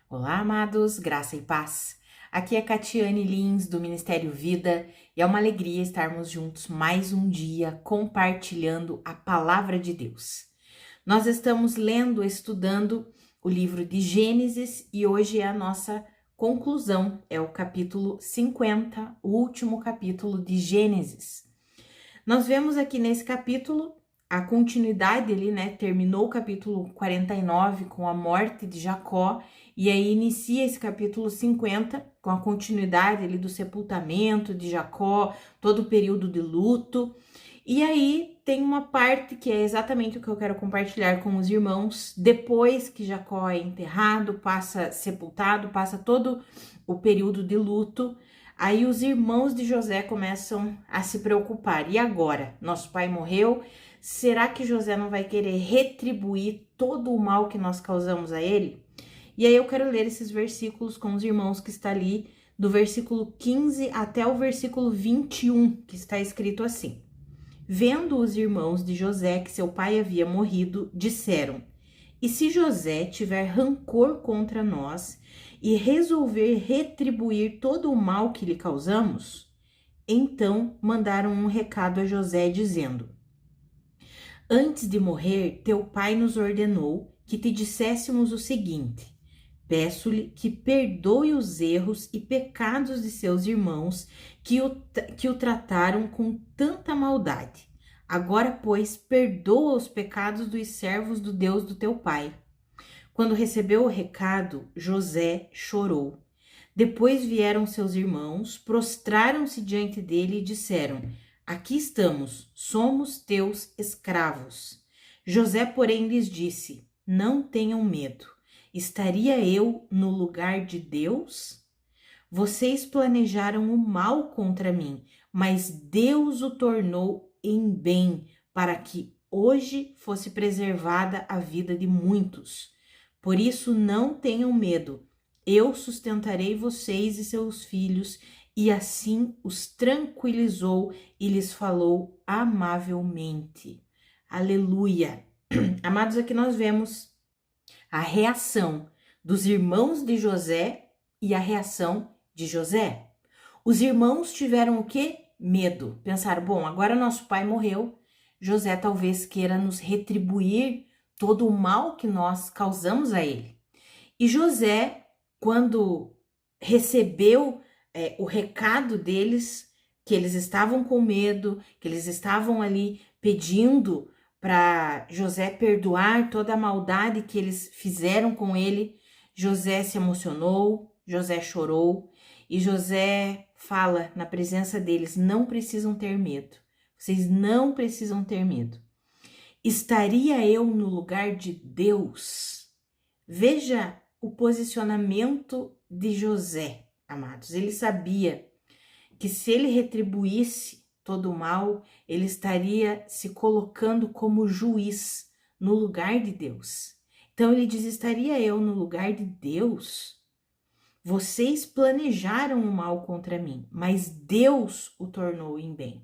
Olá, amados, graça e paz. Aqui é Catiane Lins, do Ministério Vida, e é uma alegria estarmos juntos mais um dia compartilhando a palavra de Deus. Nós estamos lendo, estudando o livro de Gênesis e hoje é a nossa conclusão, é o capítulo 50, o último capítulo de Gênesis. Nós vemos aqui nesse capítulo a continuidade ali, né? Terminou o capítulo 49 com a morte de Jacó e aí inicia esse capítulo 50 com a continuidade ali do sepultamento de Jacó, todo o período de luto. E aí tem uma parte que é exatamente o que eu quero compartilhar com os irmãos. Depois que Jacó é enterrado, passa sepultado, passa todo o período de luto. Aí os irmãos de José começam a se preocupar. E agora? Nosso pai morreu. Será que José não vai querer retribuir todo o mal que nós causamos a ele? E aí eu quero ler esses versículos com os irmãos que está ali, do versículo 15 até o versículo 21, que está escrito assim. Vendo os irmãos de José que seu pai havia morrido, disseram: E se José tiver rancor contra nós e resolver retribuir todo o mal que lhe causamos? Então mandaram um recado a José dizendo: Antes de morrer, teu pai nos ordenou que te disséssemos o seguinte: Peço-lhe que perdoe os erros e pecados de seus irmãos que o trataram com tanta maldade. Agora, pois, perdoa os pecados dos servos do Deus do teu pai. Quando recebeu o recado, José chorou. Depois vieram seus irmãos, prostraram-se diante dele e disseram: Aqui estamos, somos teus escravos. José, porém, lhes disse: Não tenham medo. Estaria eu no lugar de Deus? Vocês planejaram o mal contra mim, mas Deus o tornou em bem, para que hoje fosse preservada a vida de muitos. Por isso não tenham medo. Eu sustentarei vocês e seus filhos. E assim os tranquilizou e lhes falou amavelmente. Aleluia! Amados, aqui nós vemos a reação dos irmãos de José e a reação de José. Os irmãos tiveram o quê? Medo. Pensaram, bom, agora nosso pai morreu, José talvez queira nos retribuir todo o mal que nós causamos a ele. E José, quando recebeu o recado deles, que eles estavam com medo, que eles estavam ali pedindo para José perdoar toda a maldade que eles fizeram com ele, José se emocionou, José chorou e José fala na presença deles: não precisam ter medo, vocês não precisam ter medo. Estaria eu no lugar de Deus? Veja o posicionamento de José, amados. Ele sabia que se ele retribuísse todo o mal, ele estaria se colocando como juiz no lugar de Deus. Então ele diz: estaria eu no lugar de Deus? Vocês planejaram o mal contra mim, mas Deus o tornou em bem.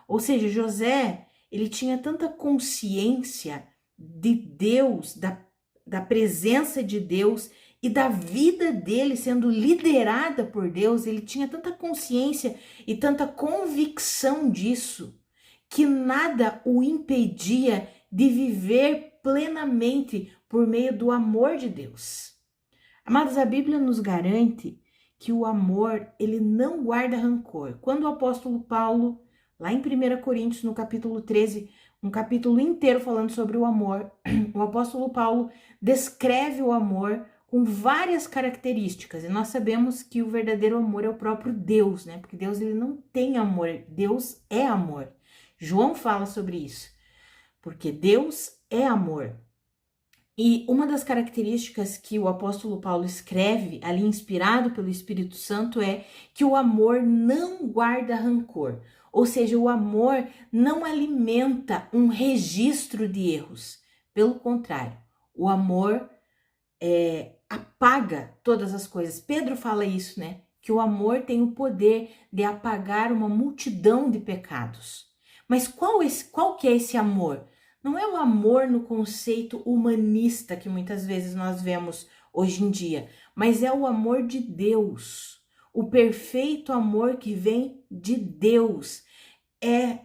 Ou seja, José, ele tinha tanta consciência de Deus, da presença de Deus e da vida dele sendo liderada por Deus, ele tinha tanta consciência e tanta convicção disso, que nada o impedia de viver plenamente por meio do amor de Deus. Amados, a Bíblia nos garante que o amor, ele não guarda rancor. Quando o apóstolo Paulo, lá em 1 Coríntios, no capítulo 13, um capítulo inteiro falando sobre o amor, o apóstolo Paulo descreve o amor com várias características, e nós sabemos que o verdadeiro amor é o próprio Deus, né? Porque Deus, ele não tem amor, Deus é amor. João fala sobre isso, porque Deus é amor. E uma das características que o apóstolo Paulo escreve, ali inspirado pelo Espírito Santo, é que o amor não guarda rancor. Ou seja, o amor não alimenta um registro de erros. Pelo contrário, o amor apaga todas as coisas. Pedro fala isso, né? Que o amor tem o poder de apagar uma multidão de pecados. Mas qual que é esse amor? Não é o amor no conceito humanista que muitas vezes nós vemos hoje em dia, mas é o amor de Deus, o perfeito amor que vem de Deus. É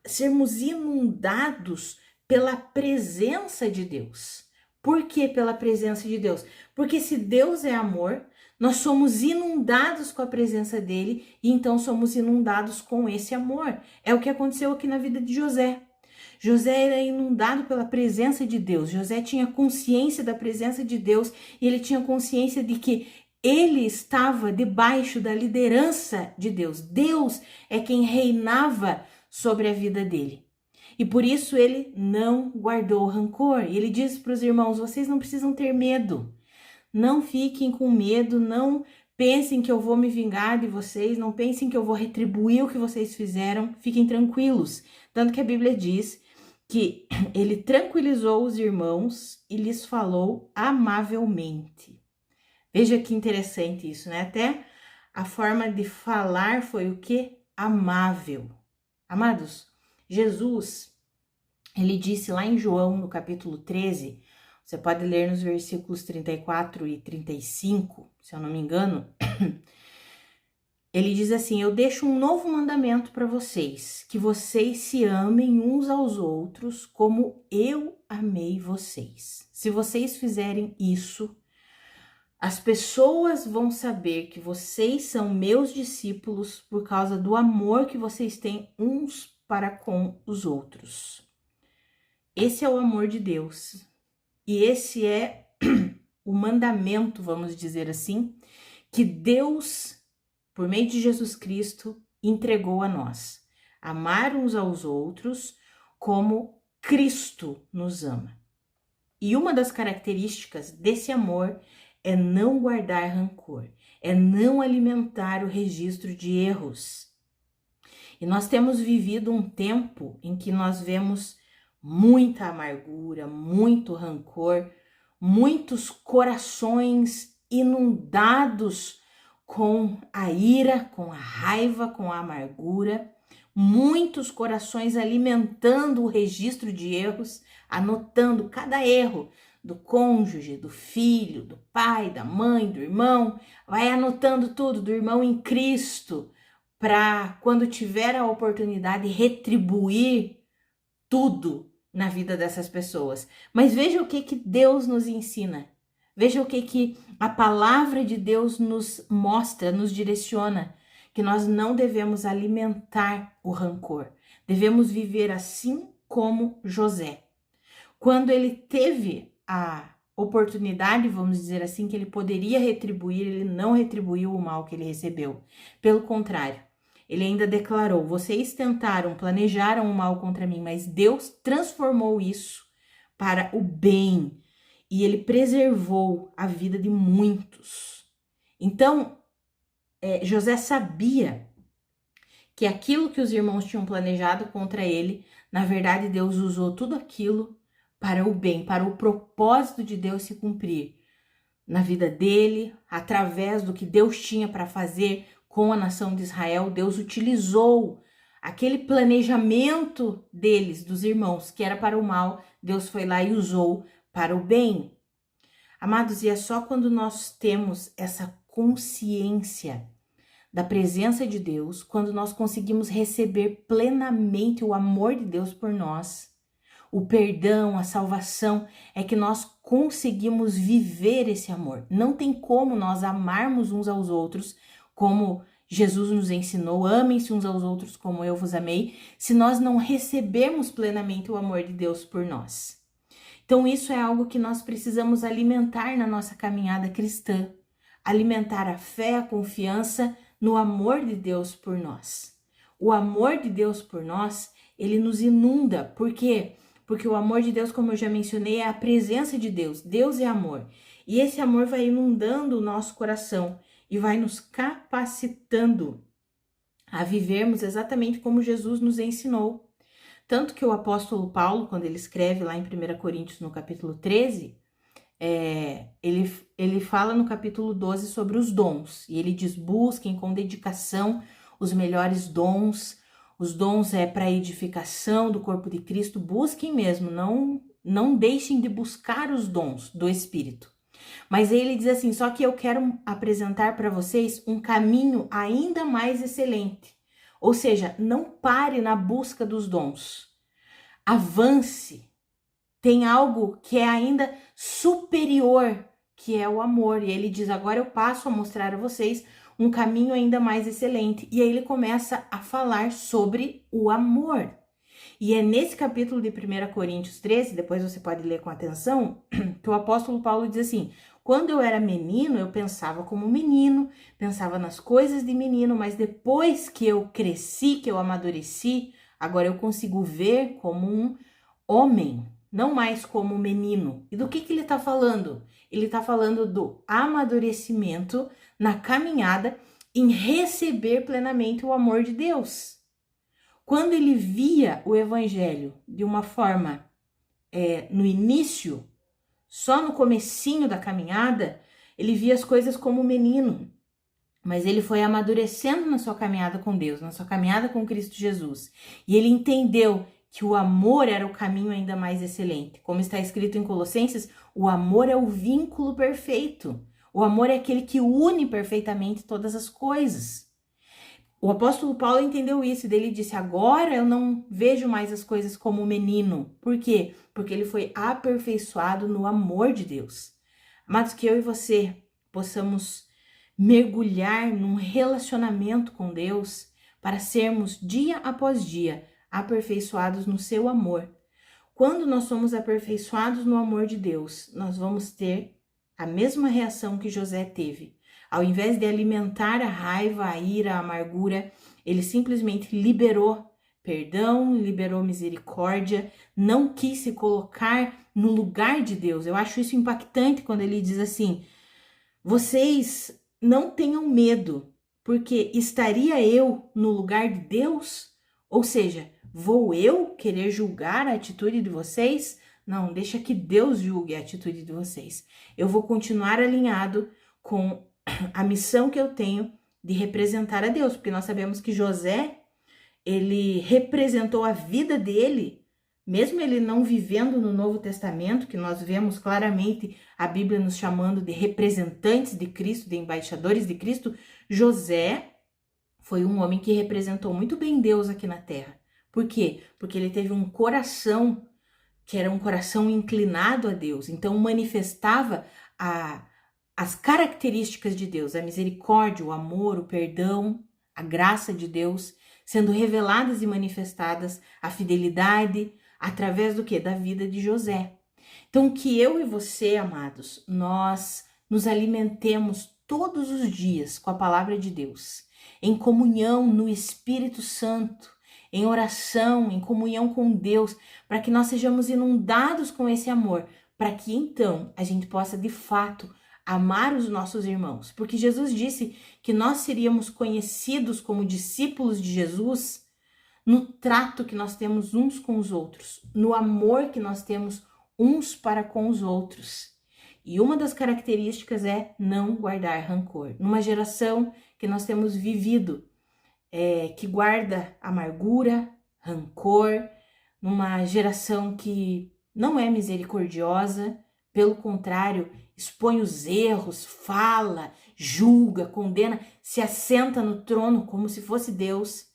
sermos inundados pela presença de Deus. Por que pela presença de Deus? Porque se Deus é amor, nós somos inundados com a presença dele e então somos inundados com esse amor. É o que aconteceu aqui na vida de José. José era inundado pela presença de Deus. José tinha consciência da presença de Deus e ele tinha consciência de que ele estava debaixo da liderança de Deus. Deus é quem reinava sobre a vida dele. E por isso ele não guardou rancor. Ele disse para os irmãos: vocês não precisam ter medo. Não fiquem com medo, não pensem que eu vou me vingar de vocês, não pensem que eu vou retribuir o que vocês fizeram. Fiquem tranquilos. Tanto que a Bíblia diz que ele tranquilizou os irmãos e lhes falou amavelmente. Veja que interessante isso, né? Até a forma de falar foi o quê? Amável. Amados, Jesus, ele disse lá em João, no capítulo 13, você pode ler nos versículos 34 e 35, se eu não me engano, ele diz assim: eu deixo um novo mandamento para vocês, que vocês se amem uns aos outros como eu amei vocês. Se vocês fizerem isso, as pessoas vão saber que vocês são meus discípulos por causa do amor que vocês têm uns para com os outros. Esse é o amor de Deus. E esse é o mandamento, vamos dizer assim, que Deus, por meio de Jesus Cristo, entregou a nós. Amar uns aos outros como Cristo nos ama. E uma das características desse amor é não guardar rancor, é não alimentar o registro de erros. E nós temos vivido um tempo em que nós vemos muita amargura, muito rancor, muitos corações inundados com a ira, com a raiva, com a amargura, muitos corações alimentando o registro de erros, anotando cada erro do cônjuge, do filho, do pai, da mãe, do irmão, vai anotando tudo, do irmão em Cristo, para quando tiver a oportunidade retribuir tudo na vida dessas pessoas. Mas veja o que Deus nos ensina. Veja o que a palavra de Deus nos mostra, nos direciona, que nós não devemos alimentar o rancor. Devemos viver assim como José. Quando ele teve a oportunidade, vamos dizer assim, que ele poderia retribuir, ele não retribuiu o mal que ele recebeu. Pelo contrário, ele ainda declarou: vocês tentaram, planejaram o mal contra mim, mas Deus transformou isso para o bem e ele preservou a vida de muitos. Então, José sabia que aquilo que os irmãos tinham planejado contra ele, na verdade, Deus usou tudo aquilo para o bem, para o propósito de Deus se cumprir na vida dele, através do que Deus tinha para fazer com a nação de Israel. Deus utilizou aquele planejamento deles, dos irmãos, que era para o mal, Deus foi lá e usou para o bem. Amados, e é só quando nós temos essa consciência da presença de Deus, quando nós conseguimos receber plenamente o amor de Deus por nós, o perdão, a salvação, é que nós conseguimos viver esse amor. Não tem como nós amarmos uns aos outros como Jesus nos ensinou: amem-se uns aos outros como eu vos amei, se nós não recebermos plenamente o amor de Deus por nós. Então isso é algo que nós precisamos alimentar na nossa caminhada cristã, alimentar a fé, a confiança no amor de Deus por nós. O amor de Deus por nós, ele nos inunda. Por quê? Porque o amor de Deus, como eu já mencionei, é a presença de Deus. Deus é amor. E esse amor vai inundando o nosso coração e vai nos capacitando a vivermos exatamente como Jesus nos ensinou. Tanto que o apóstolo Paulo, quando ele escreve lá em 1 Coríntios, no capítulo 13, ele fala no capítulo 12 sobre os dons. E ele diz: busquem com dedicação os melhores dons. Os dons é para edificação do corpo de Cristo. Busquem mesmo, não deixem de buscar os dons do Espírito. Mas aí ele diz assim: só que eu quero apresentar para vocês um caminho ainda mais excelente. Ou seja, não pare na busca dos dons. Avance. Tem algo que é ainda superior, que é o amor. E ele diz: agora eu passo a mostrar a vocês um caminho ainda mais excelente. E aí ele começa a falar sobre o amor. E é nesse capítulo de 1 Coríntios 13, depois você pode ler com atenção, que o apóstolo Paulo diz assim: quando eu era menino, eu pensava como menino, pensava nas coisas de menino, mas depois que eu cresci, que eu amadureci, agora eu consigo ver como um homem, não mais como menino. E do que ele está falando? Ele está falando do amadurecimento na caminhada em receber plenamente o amor de Deus. Quando ele via o evangelho de uma forma no início, só no comecinho da caminhada, ele via as coisas como menino. Mas ele foi amadurecendo na sua caminhada com Deus, na sua caminhada com Cristo Jesus. E ele entendeu que o amor era o caminho ainda mais excelente. Como está escrito em Colossenses, o amor é o vínculo perfeito. O amor é aquele que une perfeitamente todas as coisas. O apóstolo Paulo entendeu isso, e dele disse: agora eu não vejo mais as coisas como menino. Por quê? Porque ele foi aperfeiçoado no amor de Deus. Amados, que eu e você possamos mergulhar num relacionamento com Deus para sermos dia após dia aperfeiçoados no seu amor. Quando nós somos aperfeiçoados no amor de Deus, nós vamos ter a mesma reação que José teve. Ao invés de alimentar a raiva, a ira, a amargura, ele simplesmente liberou perdão, liberou misericórdia, não quis se colocar no lugar de Deus. Eu acho isso impactante quando ele diz assim: vocês não tenham medo, porque estaria eu no lugar de Deus? Ou seja, vou eu querer julgar a atitude de vocês? Não, deixa que Deus julgue a atitude de vocês. Eu vou continuar alinhado com a missão que eu tenho de representar a Deus, porque nós sabemos que José, ele representou a vida dele, mesmo ele não vivendo no Novo Testamento, que nós vemos claramente a Bíblia nos chamando de representantes de Cristo, de embaixadores de Cristo. José foi um homem que representou muito bem Deus aqui na terra. Por quê? Porque ele teve um coração que era um coração inclinado a Deus, então manifestava as características de Deus, a misericórdia, o amor, o perdão, a graça de Deus, sendo reveladas e manifestadas, a fidelidade, através do quê? Da vida de José. Então, que eu e você, amados, nós nos alimentemos todos os dias com a palavra de Deus, em comunhão no Espírito Santo, em oração, em comunhão com Deus, para que nós sejamos inundados com esse amor, para que então a gente possa de fato amar os nossos irmãos. Porque Jesus disse que nós seríamos conhecidos como discípulos de Jesus no trato que nós temos uns com os outros, no amor que nós temos uns para com os outros. E uma das características é não guardar rancor. Numa geração que nós temos vivido, que guarda amargura, rancor, numa geração que não é misericordiosa, pelo contrário, expõe os erros, fala, julga, condena, se assenta no trono como se fosse Deus.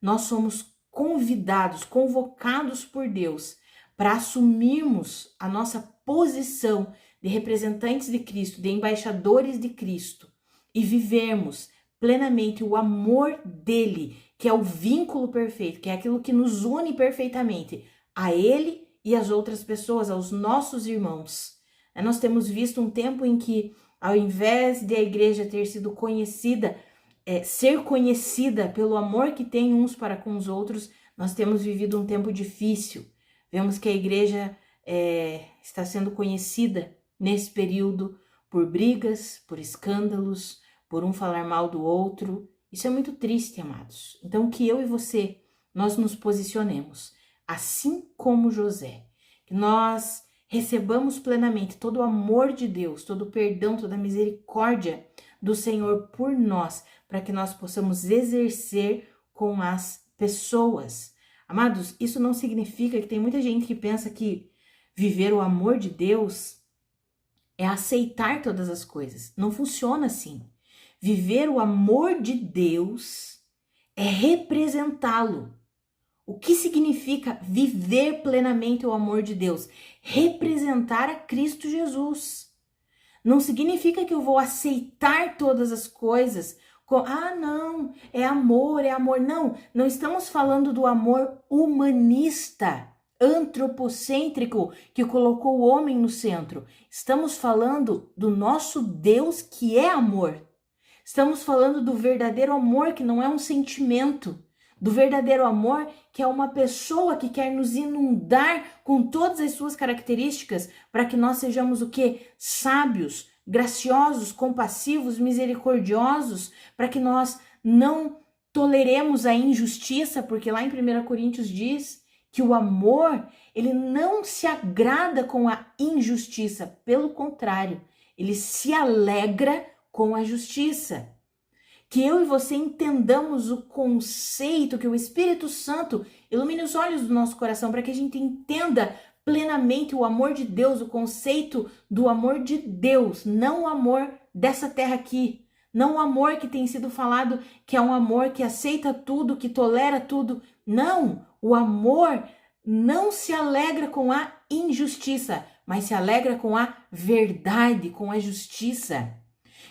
Nós somos convidados, convocados por Deus para assumirmos a nossa posição de representantes de Cristo, de embaixadores de Cristo e vivermos plenamente o amor dele, que é o vínculo perfeito, que é aquilo que nos une perfeitamente a ele e às outras pessoas, aos nossos irmãos. Nós temos visto um tempo em que, ao invés de a igreja ter sido conhecida, ser conhecida pelo amor que tem uns para com os outros, nós temos vivido um tempo difícil. Vemos que a igreja está sendo conhecida nesse período por brigas, por escândalos, por um falar mal do outro. Isso é muito triste, amados. Então, que eu e você, nós nos posicionemos, assim como José, que nós recebamos plenamente todo o amor de Deus, todo o perdão, toda a misericórdia do Senhor por nós, para que nós possamos exercer com as pessoas. Amados, isso não significa que tem muita gente que pensa que viver o amor de Deus é aceitar todas as coisas. Não funciona assim. Viver o amor de Deus é representá-lo. O que significa viver plenamente o amor de Deus? Representar a Cristo Jesus. Não significa que eu vou aceitar todas as coisas. Não, é amor, é amor. Não, não estamos falando do amor humanista, antropocêntrico, que colocou o homem no centro. Estamos falando do nosso Deus que é amor. Estamos falando do verdadeiro amor, que não é um sentimento. Do verdadeiro amor, que é uma pessoa que quer nos inundar com todas as suas características para que nós sejamos o quê? Sábios, graciosos, compassivos, misericordiosos, para que nós não toleremos a injustiça, porque lá em 1 Coríntios diz que o amor, ele não se agrada com a injustiça, pelo contrário, ele se alegra com a justiça. Que eu e você entendamos o conceito, que o Espírito Santo ilumine os olhos do nosso coração para que a gente entenda plenamente o amor de Deus, o conceito do amor de Deus, não o amor dessa terra aqui, não o amor que tem sido falado que é um amor que aceita tudo, que tolera tudo. Não, o amor não se alegra com a injustiça, mas se alegra com a verdade, com a justiça.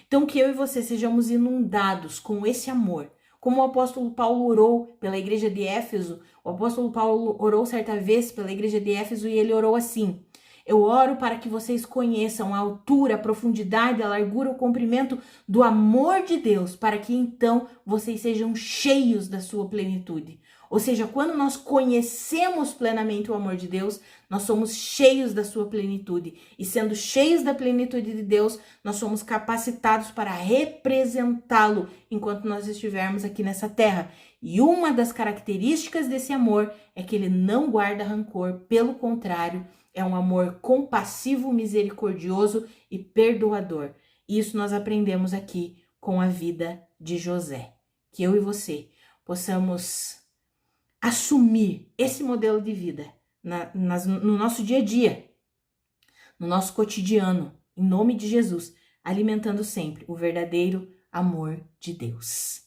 Então, que eu e você sejamos inundados com esse amor. Como o apóstolo Paulo orou pela igreja de Éfeso, o apóstolo Paulo orou certa vez pela igreja de Éfeso e ele orou assim: eu oro para que vocês conheçam a altura, a profundidade, a largura, o comprimento do amor de Deus, para que então vocês sejam cheios da sua plenitude. Ou seja, quando nós conhecemos plenamente o amor de Deus, nós somos cheios da sua plenitude. E sendo cheios da plenitude de Deus, nós somos capacitados para representá-lo enquanto nós estivermos aqui nessa terra. E uma das características desse amor é que ele não guarda rancor, pelo contrário, é um amor compassivo, misericordioso e perdoador. Isso nós aprendemos aqui com a vida de José. Que eu e você possamos assumir esse modelo de vida no nosso dia a dia, no nosso cotidiano, em nome de Jesus, alimentando sempre o verdadeiro amor de Deus.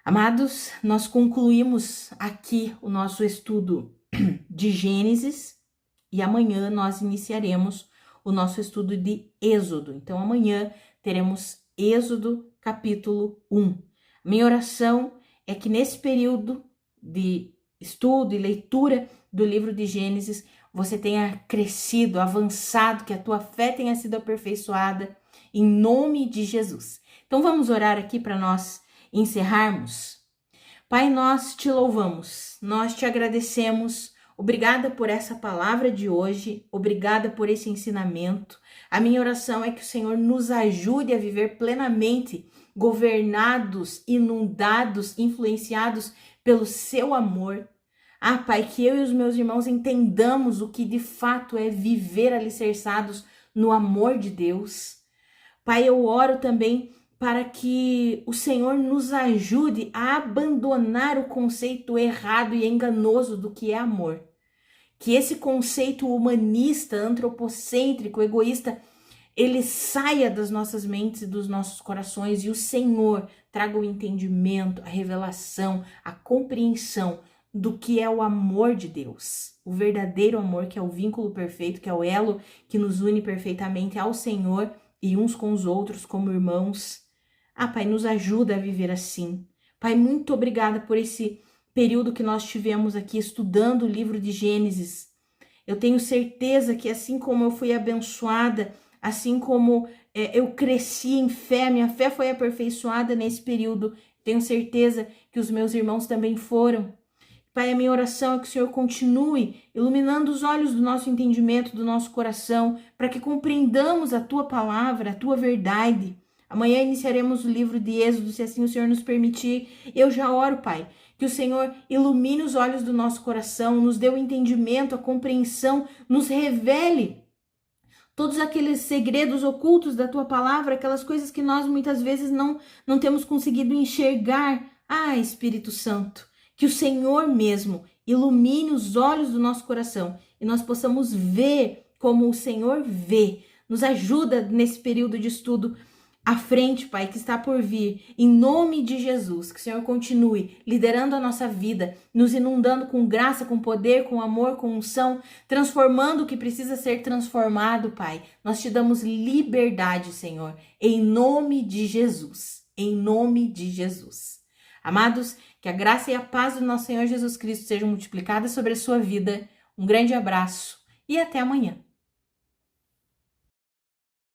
Amados, nós concluímos aqui o nosso estudo de Gênesis e amanhã nós iniciaremos o nosso estudo de Êxodo. Então amanhã teremos Êxodo capítulo 1. Minha oração é que nesse período de estudo e leitura do livro de Gênesis, você tenha crescido, avançado, que a tua fé tenha sido aperfeiçoada, em nome de Jesus. Então vamos orar aqui para nós encerrarmos. Pai, nós te louvamos, nós te agradecemos, obrigada por essa palavra de hoje, obrigada por esse ensinamento. A minha oração é que o Senhor nos ajude a viver plenamente, governados, inundados, influenciados pelo seu amor. Pai, que eu e os meus irmãos entendamos o que de fato é viver alicerçados no amor de Deus. Pai, eu oro também para que o Senhor nos ajude a abandonar o conceito errado e enganoso do que é amor. Que esse conceito humanista, antropocêntrico, egoísta, ele saia das nossas mentes e dos nossos corações e o Senhor traga o entendimento, a revelação, a compreensão do que é o amor de Deus. O verdadeiro amor, que é o vínculo perfeito, que é o elo que nos une perfeitamente ao Senhor e uns com os outros como irmãos. Pai, nos ajuda a viver assim. Pai, muito obrigada por esse período que nós tivemos aqui estudando o livro de Gênesis. Eu tenho certeza que assim como eu fui abençoada, assim como eu cresci em fé, minha fé foi aperfeiçoada nesse período, tenho certeza que os meus irmãos também foram. Pai, a minha oração é que o Senhor continue iluminando os olhos do nosso entendimento, do nosso coração, para que compreendamos a Tua palavra, a Tua verdade. Amanhã iniciaremos o livro de Êxodo, se assim o Senhor nos permitir. Eu já oro, Pai, que o Senhor ilumine os olhos do nosso coração, nos dê o entendimento, a compreensão, nos revele todos aqueles segredos ocultos da Tua palavra, aquelas coisas que nós muitas vezes não temos conseguido enxergar. Espírito Santo, que o Senhor mesmo ilumine os olhos do nosso coração e nós possamos ver como o Senhor vê, Nos ajuda nesse período de estudo à frente, Pai, que está por vir, em nome de Jesus, que o Senhor continue liderando a nossa vida, nos inundando com graça, com poder, com amor, com unção, transformando o que precisa ser transformado, Pai. Nós te damos liberdade, Senhor, em nome de Jesus, em nome de Jesus. Amados, que a graça e a paz do nosso Senhor Jesus Cristo sejam multiplicadas sobre a sua vida. Um grande abraço e até amanhã.